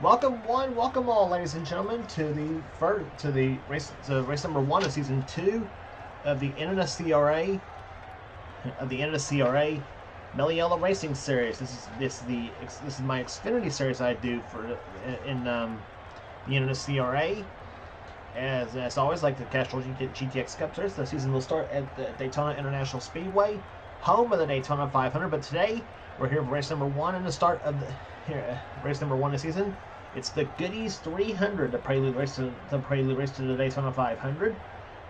Welcome all, ladies and gentlemen, to race number 1 of season 2 of the NNSCRA Mello Yello Racing Series. This is my Xfinity series I do for in the NNSCRA. As always, like the Castrol GTX Cup Series, the season will start at the Daytona International Speedway, home of the Daytona 500. But today we're here for race number 1 and the start of race number 1 of the season. It's the Goody's 300, the prelude race to the Daytona 500.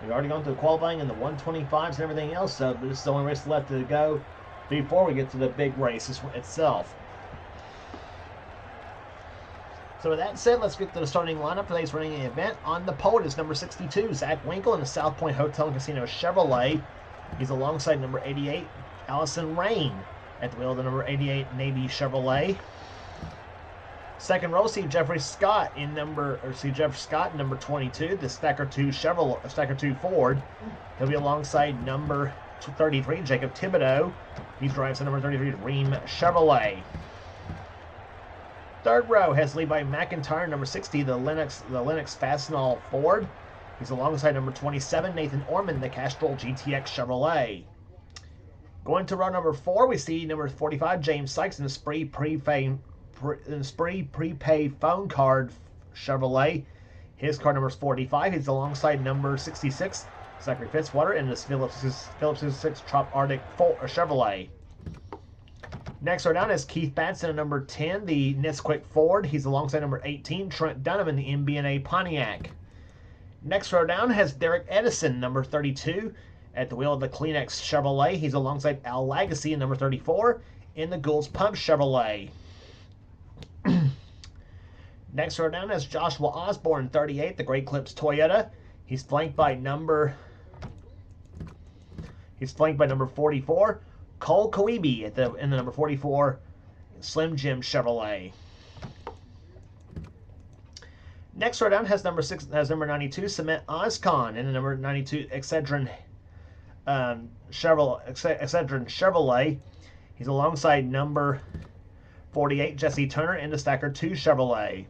We've already gone through qualifying and the 125s and everything else, so this is the only race left to go before we get to the big race itself. So with that said, let's get to the starting lineup for today's running event. On the pole is number 62, Zach Winkle in the South Point Hotel and Casino Chevrolet. He's alongside number 88, Allison Rain, at the wheel of the number 88 Navy Chevrolet. Second row, see Jeff Scott in number 22, the Stacker 2 Ford. He'll be alongside number 33, Jacob Thibodeau. He drives the number 33 Ream Chevrolet. Third row has Levi McIntyre, number 60, the Lennox Fastenal Ford. He's alongside number 27, Nathan Orman, the Castrol GTX Chevrolet. Going to row number 4, we see number 45, James Sykes in the Spree prepaid phone card Chevrolet. His car number is 45. He's alongside number 66, Zachary Fitzwater, in this Phillips 66 Trop Arctic Chevrolet. Next row down is Keith Batson in number 10, the Nesquik Ford. He's alongside number 18, Trent Dunham, in the MB&A Pontiac. Next row down has Derek Edison, number 32, at the wheel of the Kleenex Chevrolet. He's alongside Al Lagacy in number 34 in the Gould's Pump Chevrolet. Next row down has Joshua Osborne, 38, the Great Clips Toyota. He's flanked by number 44, Cole Koibe in the number 44 Slim Jim Chevrolet. Next row down has number 92, Cement Oscon, in the number 92 Excedrin Chevrolet. He's alongside number 48 Jesse Turner in the Stacker 2 Chevrolet.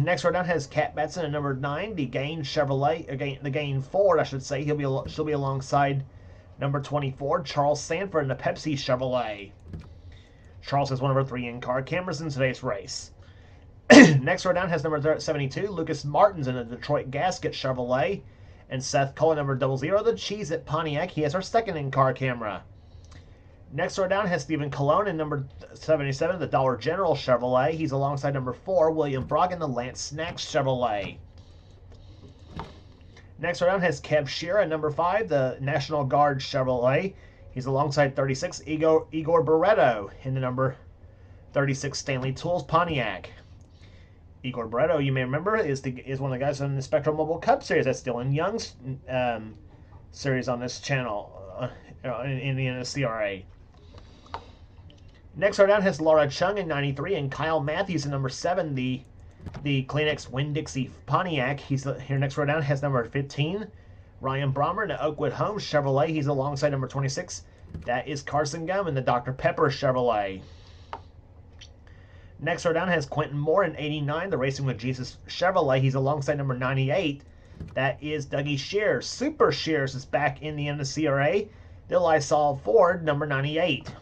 Next row down has Kat Batson in number 9, the Gain Chevrolet, the Gain Ford, I should say. She'll be alongside number 24 Charles Sanford in the Pepsi Chevrolet. Charles has one of her 3 in-car cameras in today's race. Next row down has number 72, Lucas Martins in the Detroit Gasket Chevrolet, and Seth Cole, number 00, the Cheese at Pontiac. He has our 2nd in-car camera. Next row down has Stephen Colon in number 77, the Dollar General Chevrolet. He's alongside number 4, William Brogg in the Lance Snacks Chevrolet. Next row down has Kev Shearer at number 5, the National Guard Chevrolet. He's alongside 36, Igor Barreto in the number 36 Stanley Tools Pontiac. Igor Barreto, you may remember, is one of the guys in the Spectrum Mobile Cup Series. That's Dylan Young's series on this channel in the NNSCRA. Next row down has Laura Chung in 93 and Kyle Matthews in number 7, the Kleenex Winn-Dixie Pontiac. He's here. Next row down has number 15, Ryan Brommer in the Oakwood Homes Chevrolet. He's alongside number 26. That is Carson Gum in the Dr. Pepper Chevrolet. Next row down has Quentin Moore in 89, the Racing with Jesus Chevrolet. He's alongside number 98. That is Dougie Shears. Super Shears is back in the NNSCRA. The Lysol Ford, number 98.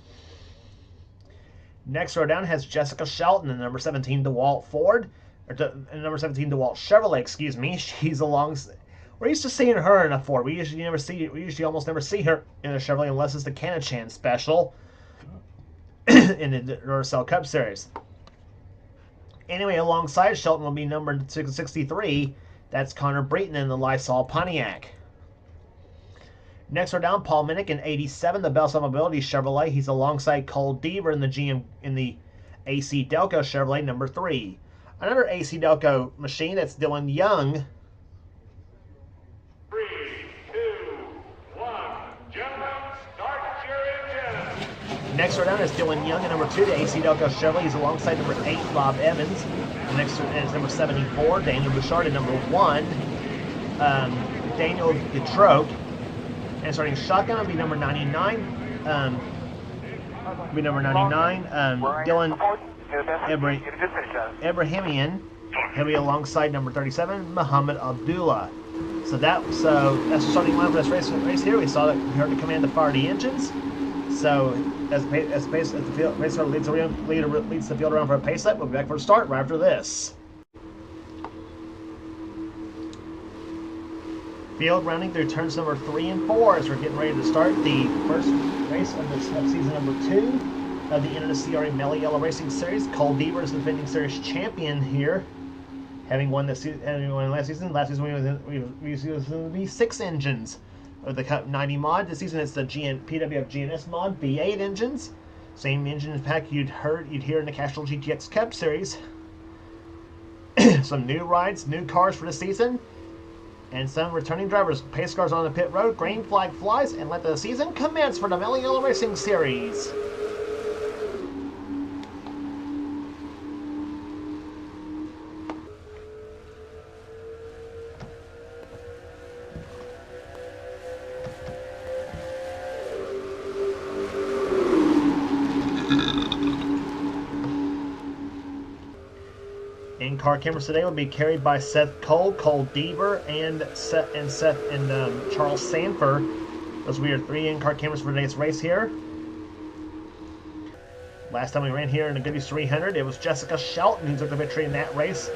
Next row down has Jessica Shelton in the number 17 DeWalt Ford, number 17 DeWalt Chevrolet, excuse me. She's alongside. We're used to seeing her in a Ford. We usually almost never see her in a Chevrolet unless it's the Canachan special in the Duracell Cup Series. Anyway, alongside Shelton will be number 63. That's Connor Breton in the Lysol Pontiac. Next row down, Paul Minnick in 87, the Bell Mobility Chevrolet. He's alongside Cole Deaver in the AC Delco Chevrolet, number 3. Another AC Delco machine, that's Dylan Young. 3, 2, 1, gentlemen, start your engine. Next row down is Dylan Young in number 2, the AC Delco Chevrolet. He's alongside number 8, Bob Evans. The next one is number 74, Daniel Bouchard, and number 1, Daniel Detroit. And starting shotgun will be number 99, Be number 99, Dylan Ibrahimian. He'll be alongside number 37, Muhammad Abdullah. So that's the starting line for this race here. We saw that we heard the command to fire the engines. So as the race leads the field around for a pace set, we'll be back for a start right after this. Field rounding through turns number 3 and 4 as we're getting ready to start the first race of season number 2 of the NNSCRA Mello Yello Racing Series. Cole Deaver is the defending series champion here, having won last season. Last season we used the 6 engines of the Cup 90 mod. This season it's the PWF GNS mod, V8 engines. Same engine pack you'd hear in the Castrol GTX Cup Series. Some new rides, new cars for the season, and some returning drivers. Pace cars on the pit road, green flag flies, and let the season commence for the Mello Yello Racing Series. In-car cameras today will be carried by Seth Cole, Cole Deaver, and Charles Sanford. Those will be your 3 in-car cameras for today's race here. Last time we ran here in the Goody 300, it was Jessica Shelton who took the victory in that race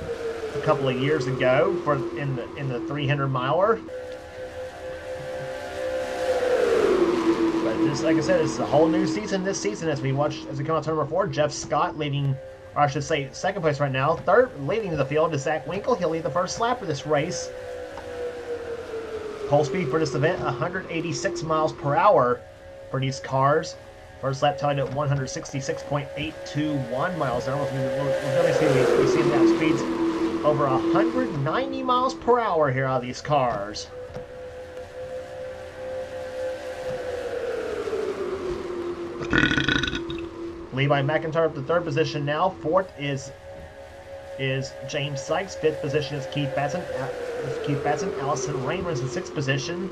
a couple of years ago in the 300 miler. But just like I said, it's a whole new season this season as we come out to number 4. Jeff Scott leading, or I should say, second place right now. Third, leading the field is Zach Winkle. He'll lead the first lap of this race. Pole speed for this event, 186 miles per hour for these cars. First lap tied at 166.821 miles an hour. We see lap speeds over 190 miles per hour here out of these cars. Levi McIntyre up to 3rd position now. 4th is James Sykes. 5th position is Keith Batson. Allison Raymer is in 6th position.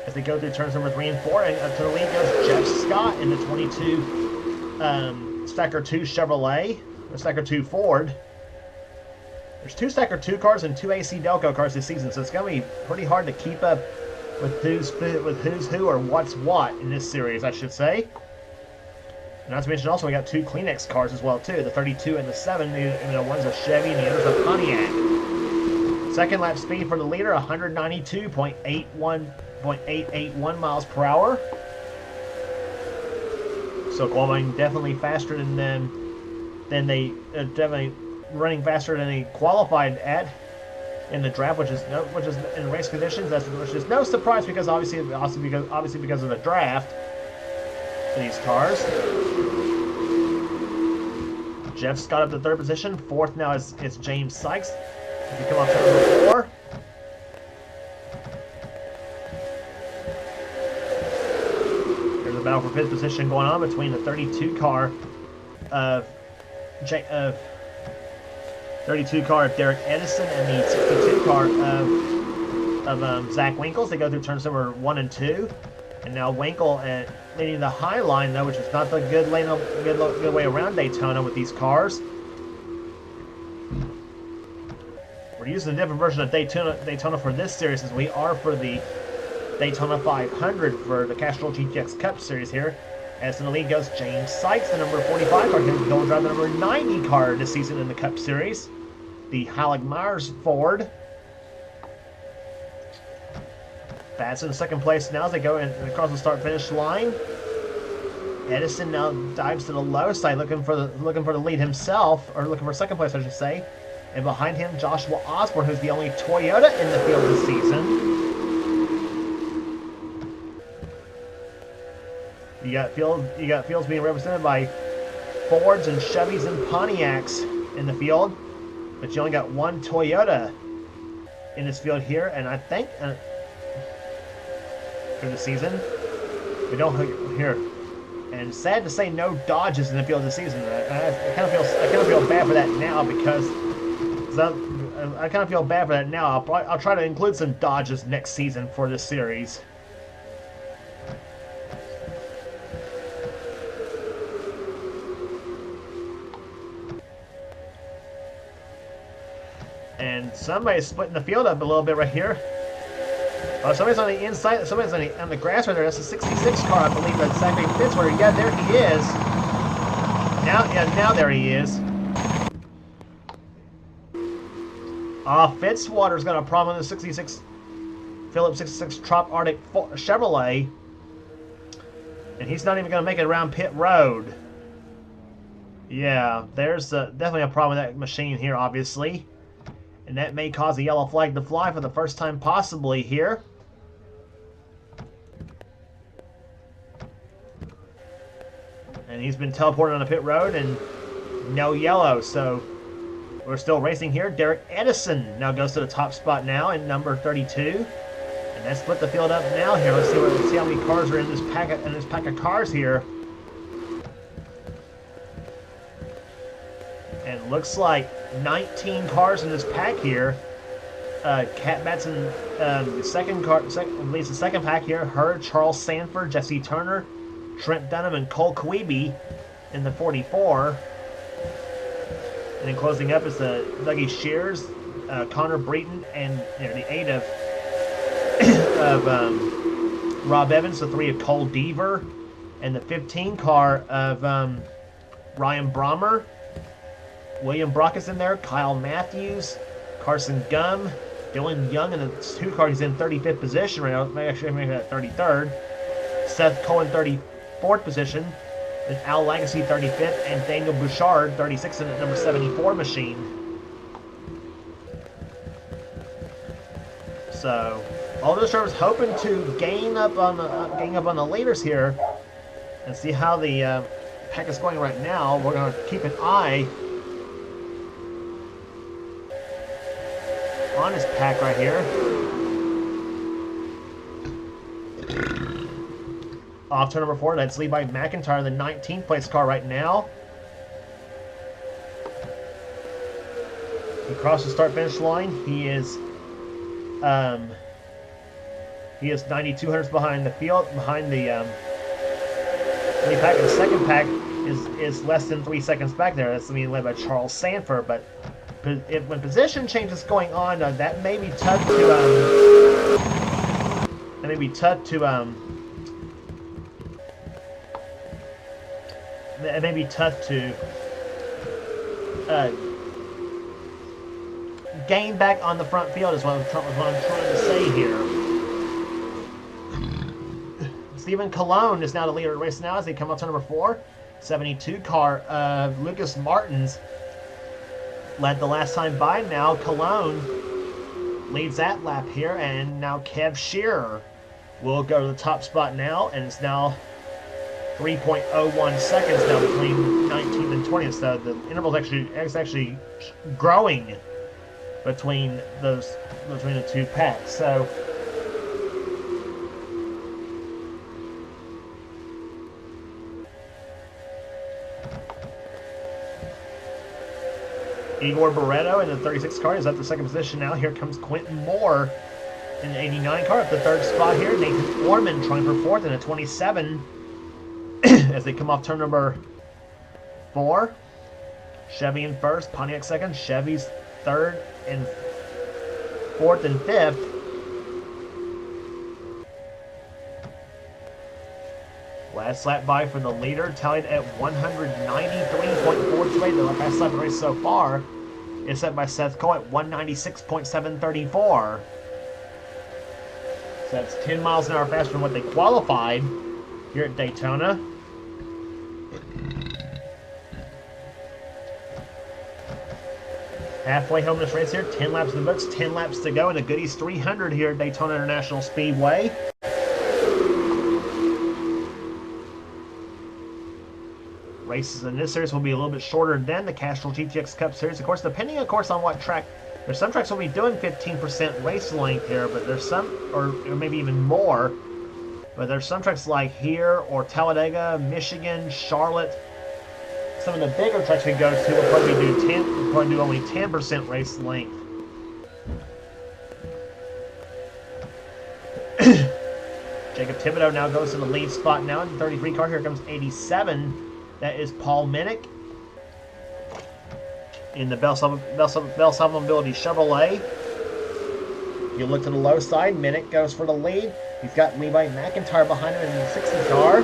As they go through turns number 3 and 4, and up to the lead goes Jeff Scott in the 22 Stacker 2 Chevrolet, or Stacker 2 Ford. There's 2 Stacker 2 cars and 2 AC Delco cars this season, so it's going to be pretty hard to keep up with who's who or what's what in this series, I should say. And not to mention also we got 2 Kleenex cars as well too, the 32 and the 7, and one's a Chevy and the other's a Pontiac. Second lap speed for the leader, 192.881 miles per hour. So qualifying definitely faster than they definitely running faster than they qualified at in the draft, which is in race conditions. Which is no surprise because obviously because of the draft for these cars. Jeff Scott up to 3rd position. 4th now is James Sykes. If you come off turn number 4. There's a battle for 5th position going on between the 32 car of Derek Edison and the 62 car of Zach Winkles. They go through turns number 1 and 2. And now Winkle leading the high line, though, which is not the good way around Daytona with these cars. We're using a different version of Daytona for this series as we are for the Daytona 500 for the Castrol GTX Cup Series here. As in the lead goes James Sykes, the number 45 car. He'll drive the number 90 car this season in the Cup Series. The Halleck Myers Ford. Batson in 2nd place now as they go across the start-finish line. Edison now dives to the low side, looking for the lead himself, or looking for 2nd place, I should say. And behind him, Joshua Osborne, who's the only Toyota in the field this season. You got fields being represented by Fords and Chevys and Pontiacs in the field, but you only got 1 Toyota in this field here, and I think for the season we don't here. And sad to say, no Dodges in the field this season. I kind of feel bad for that now because I kind of feel bad for that now. I'll try to include some Dodges next season for this series. And somebody's splitting the field up a little bit right here. Oh, somebody's on the inside. Somebody's on the grass right there. That's a 66 car, I believe. That's Zachary Fitzwater. Yeah, there he is. Now there he is. Fitzwater's got a problem with the 66 Phillips 66 Trop Arctic Chevrolet. And he's not even going to make it around pit road. Yeah, there's definitely a problem with that machine here, obviously. And that may cause a yellow flag to fly for the first time possibly here. And he's been teleported on the pit road and no yellow, so we're still racing here. Derek Edison now goes to the top spot now in number 32. And that split the field up now here. Let's see how many cars are in this pack of cars here. And looks like 19 cars in this pack here. Cat Batson, the second pack here. Her, Charles Sanford, Jesse Turner, Trent Dunham, and Cole Kweeby in the 44. And then closing up is the Dougie Shears, Connor Breton, and the 8 of Rob Evans, the 3 of Cole Deaver, and the 15 car of Ryan Brommer. William Brock is in there, Kyle Matthews, Carson Gum, Dylan Young, and the 2 car he's in 35th position right now. Actually, maybe that 33rd. Seth Cohen, 34th position. Then Al Lagacy, 35th, and Daniel Bouchard, 36th in the number 74 machine. So, all those drivers hoping to gain up on the leaders here, and see how the pack is going right now. We're going to keep an eye on his pack right here. Off turn number 4, that's Levi McIntyre, the 19th place car right now. He crossed the start-finish line. He is 92 hundredths behind the field, behind the lead pack. And the second pack is less than 3 seconds back there. That's being led by Charles Sanford. But when position change is going on, that may be tough to gain back on the front field is what I'm trying to say here. Stephen Colon is now the leader of the race now as they come up to number 4. 72 car of Lucas Martins led the last time by. Now Colon leads that lap here, and now Kev Shearer will go to the top spot now, and it's now 3.01 seconds now between 19th and 20th. So the interval is actually growing between the 2 packs. So Igor Barreto in the 36 car is up to second position now. Here comes Quentin Moore in the 89 car up the third spot here. Nathan Orman trying for 4th in a 27 as they come off turn number 4. Chevy in first, Pontiac second, Chevy's third and 4th and 5th. Last lap by for the leader, tallied at 193.428. The last lap of the race so far is set by Seth Cole at 196.734. So that's 10 miles an hour faster than what they qualified here at Daytona. Halfway home this race here, 10 laps in the books, 10 laps to go in the Goody's 300 here at Daytona International Speedway. Races in this series will be a little bit shorter than the Castrol GTX Cup Series. Of course, depending, of course, on what track. There's some tracks will be doing 15% race length here, but there's some, or maybe even more. But there's some tracks like here, or Talladega, Michigan, Charlotte. Some of the bigger tracks we go to will probably do only 10% race length. Jacob Thibodeau now goes to the lead spot now in the 33 car. Here comes 87. That is Paul Minnick. in the Bell Southern Mobility Chevrolet. You look to the low side, Minnick goes for the lead. He's got Levi McIntyre behind him in the 60 car.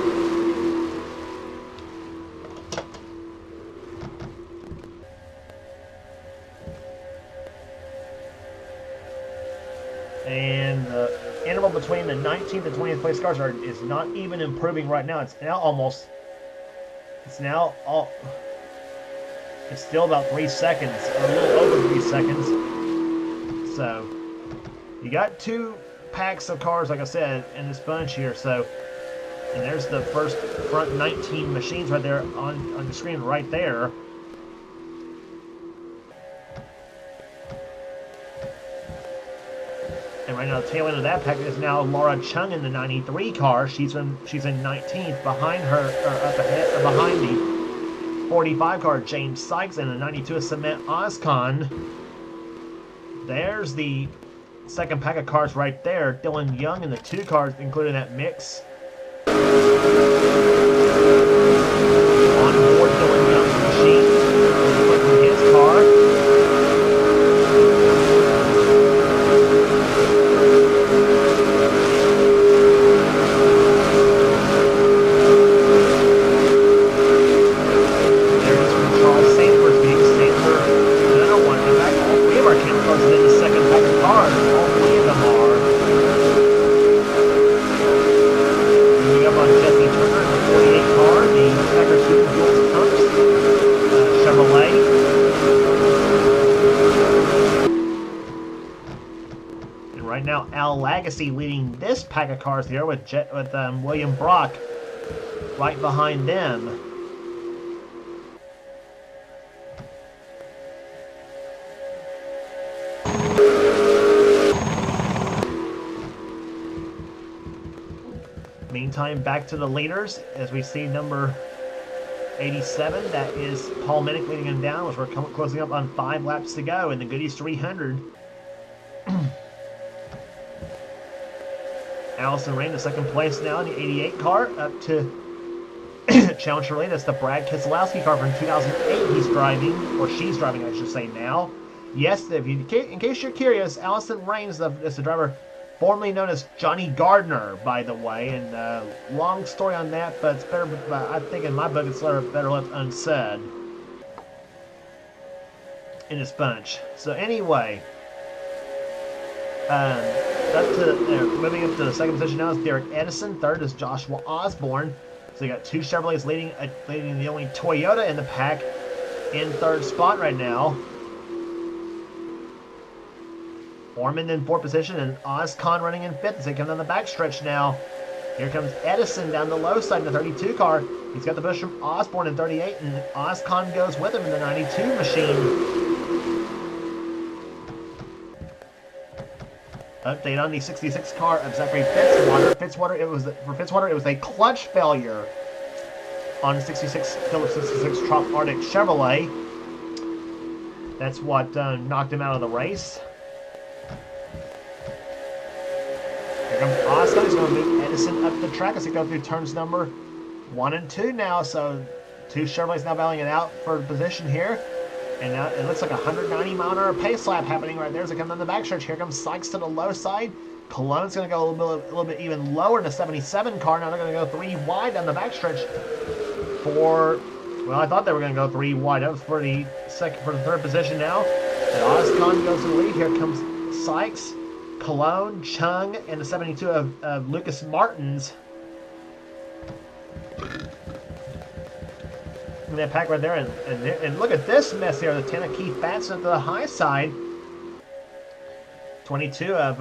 And the interval between the 19th and 20th place cars is not even improving right now. It's still about 3 seconds, or a little over 3 seconds. So, you got 2 packs of cars, like I said, in this bunch here. So, and there's the first front 19 machines right there on the screen right there. And right now, the tail end of that pack is now Laura Chung in the 93 car. She's in 19th, behind her, or up ahead, or behind the 45 car, James Sykes, and the 92 is Cement Oscon. There's the second pack of cars right there. Dylan Young in the 2 cars, including that mix. On board Dylan Young's machine, from his car. Legacy leading this pack of cars here with William Brock right behind them. Meantime, back to the leaders as we see number 87. That is Paul Minnick leading him down as we're closing up on 5 laps to go in the Goody's 300. Allison Rain in second place now in the 88 car, up to Challenger Lane. That's the Brad Keselowski car from 2008 he's driving, or she's driving, I should say now. Yes, in case you're curious, Allison Rain is the driver formerly known as Johnny Gardner, by the way. And long story on that, but it's better. I think in my book it's better left unsaid in this bunch. So anyway. Moving up to the second position now is Derek Edison. Third is Joshua Osborne. So you got 2 Chevrolets leading the only Toyota in the pack in third spot right now. Ormond in fourth position and Oscon running in fifth as they come down the backstretch now. Here comes Edison down the low side in the 32 car. He's got the push from Osborne in 38, and Oscon goes with him in the 92 machine. Update on the 66 car of Zachary Fitzwater. For Fitzwater, it was a clutch failure on the Phillips 66 Trop Arctic Chevrolet. That's what knocked him out of the race. Here comes Oscar. He's going to move Edison up the track as he goes through turns number 1 and 2 now. So 2 Chevrolets now battling it out for position here. And now it looks like a 190-mile-an-hour pace lap happening right there as they come down the backstretch. Here comes Sykes to the low side. Cologne's going to go a little bit even lower in the 77 car. Now they're going to go 3 wide down the backstretch well, I thought they were going to go 3 wide. That was for the third position now. And Oscon goes to the lead. Here comes Sykes, Cologne, Chung, and the 72 of Lucas Martins. That pack right there, and look at this mess here. The 10 of Keith Batson to the high side. 22 of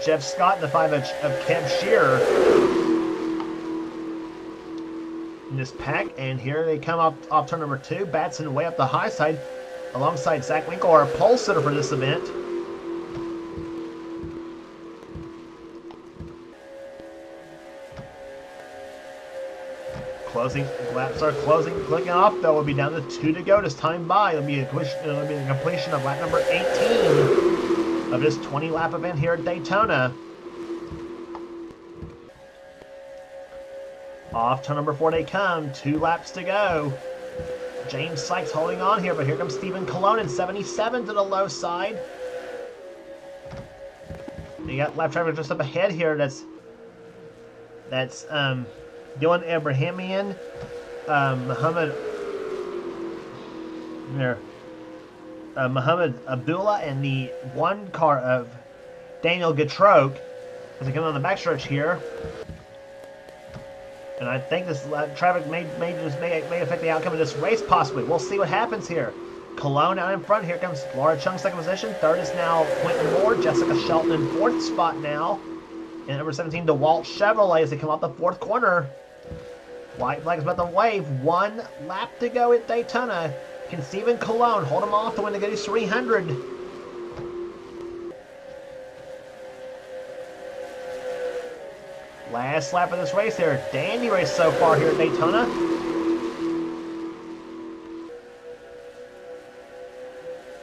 Jeff Scott and the 5 of Kev Shearer in this pack. And here they come off turn number 2. Batson way up the high side alongside Zach Winkle, our pole sitter for this event. Laps are clicking off though. We'll be down to 2 to go this time by. It'll be the completion of lap number 18 of this 20-lap event here at Daytona. Off turn number 4 they come. 2 laps to go. James Sykes holding on here, but here comes Stephen Colon in 77 to the low side. You got lap traffic just up ahead here. That's Dylan Abrahamian, Muhammad Abdullah, and the one car of Daniel Getroke as they come on the backstretch here. And I think this traffic may affect the outcome of this race, possibly. We'll see what happens here. Cologne out in front. Here comes Laura Chung, second position. Third is now Quentin Moore. Jessica Shelton in fourth spot now. And number 17, DeWalt Chevrolet as they come out the fourth corner. White flag is about to wave. 1 lap to go at Daytona. Can Stephen Cologne hold him off to win the Goody 300? Last lap of this race here. Dandy race so far here at Daytona.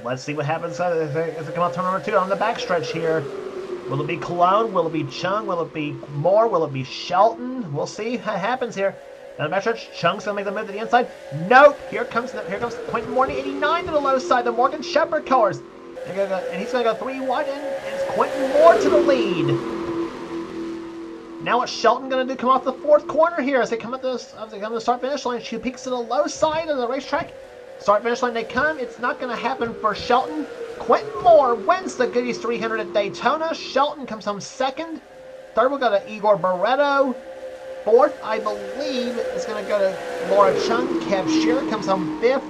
Let's see what happens as they come out turn number 2 on the backstretch here. Will it be Cologne? Will it be Chung? Will it be Moore? Will it be Shelton? We'll see what happens here. Down the backstretch, Chung's going to make the move to the inside. Nope! Here comes Quentin Moore, 89 to the low side. The Morgan Shepherd cars. And he's going to go 3 wide, and it's Quentin Moore to the lead. Now what's Shelton going to do? Come off the fourth corner here as they come to the start-finish line. She peaks to the low side of the racetrack. Start-finish line they come. It's not going to happen for Shelton. Quentin Moore wins the Goody 300 at Daytona. Shelton comes home second. Third will go to Igor Barreto. Fourth, I believe, is going to go to Laura Chung. Kev Shearer comes home fifth.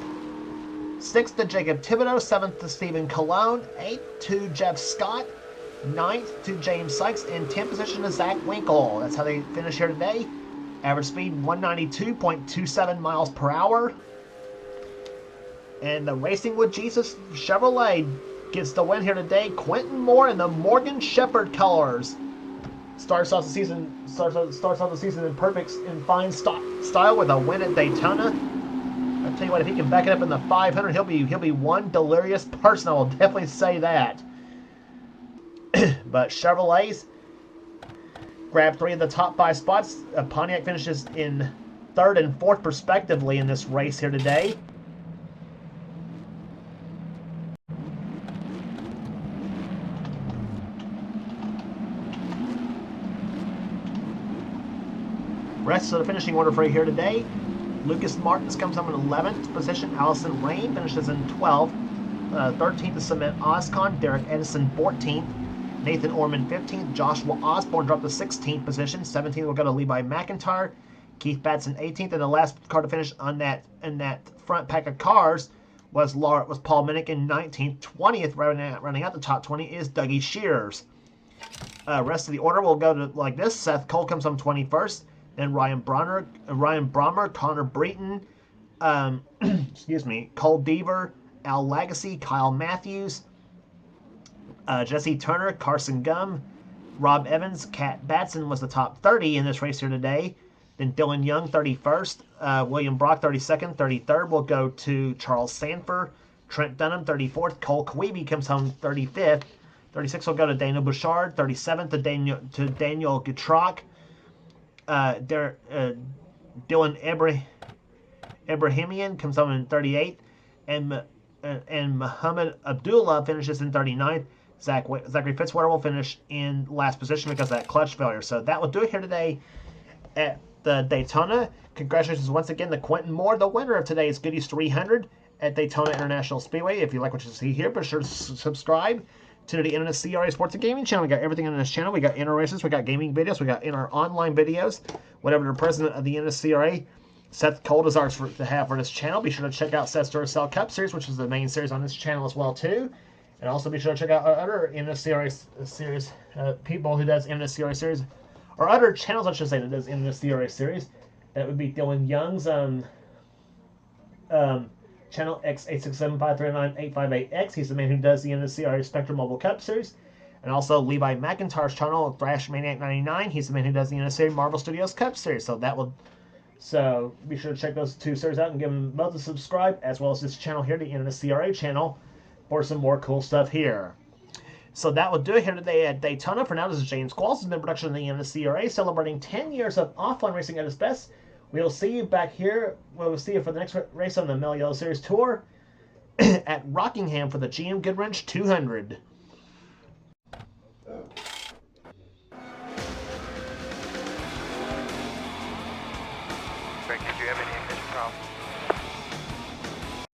Sixth to Jacob Thibodeau. Seventh to Stephen Cologne. Eighth to Jeff Scott. Ninth to James Sykes. And 10th position to Zach Winkle. That's how they finish here today. Average speed 192.27 miles per hour. And the Racing with Jesus Chevrolet gets the win here today. Quentin Moore in the Morgan Shepherd colors starts off the season in fine style with a win at Daytona. I tell you what, if he can back it up in the 500, he'll be one delirious person. I will definitely say that. But Chevrolets grab 3 of the top 5 spots. Pontiac finishes in 3rd and 4th respectively in this race here today. Rest of the finishing order for you here today. Lucas Martins comes home in 11th position. Allison Rain finishes in 12th. 13th is Cement Oscon. Derek Edison 14th. Nathan Orman 15th. Joshua Osborne dropped to 16th position. 17th will go to Levi McIntyre. Keith Batson 18th. And the last car to finish in that front pack of cars was Paul Minnick in 19th. 20th, running out the top 20, is Dougie Shears. Rest of the order will go to like this. Seth Cole comes home 21st. Then Ryan Brommer, Connor Breton, Cole Deaver, Al Lagacy, Kyle Matthews, Jesse Turner, Carson Gum, Rob Evans, Kat Batson was the top 30 in this race here today. Then Dylan Young, 31st. William Brock, 32nd. 33rd will go to Charles Sanford. Trent Dunham, 34th. Cole Kweeby comes home 35th. 36th will go to Daniel Bouchard. 37th to Daniel Getrock. Dylan Abrahamian comes home in 38th, and Muhammad Abdullah finishes in 39th. Zachary Fitzwater will finish in last position because of that clutch failure. So that will do it here today at the Daytona. Congratulations once again to Quentin Moore, the winner of today's Goodies 300 at Daytona International Speedway. If you like what you see here, be sure to subscribe to the NNSCRA Sports and Gaming channel. We got everything on this channel. We got inner races, we got gaming videos, we got in our online videos. Whatever the president of the NNSCRA, Seth Cole, desires to have for this channel. Be sure to check out Seth's Duracell Cup Series, which is the main series on this channel as well too. And also be sure to check out our other NNSCRA series, people who does NNSCRA series, or other channels I should say that does NNSCRA series. That would be Dylan Young's channel X867539858X. He's the man who does the NNSCRA Spectrum Mobile Cup Series. And also Levi McIntyre's channel, Thrash Maniac 99. He's the man who does the NNSCRA Marvel Studios Cup Series. So be sure to check those two series out and give them both a subscribe, as well as this channel here, the NNSCRA channel, for some more cool stuff here. So that will do it here today at Daytona. For now, this is James Qualls in the production of the NNSCRA, celebrating 10 years of offline racing at its best. We'll see you back here. We'll see you for the next race on the Mello Yello Series Tour at Rockingham for the GM Goodwrench 200. Greg, did you have any ignition problems?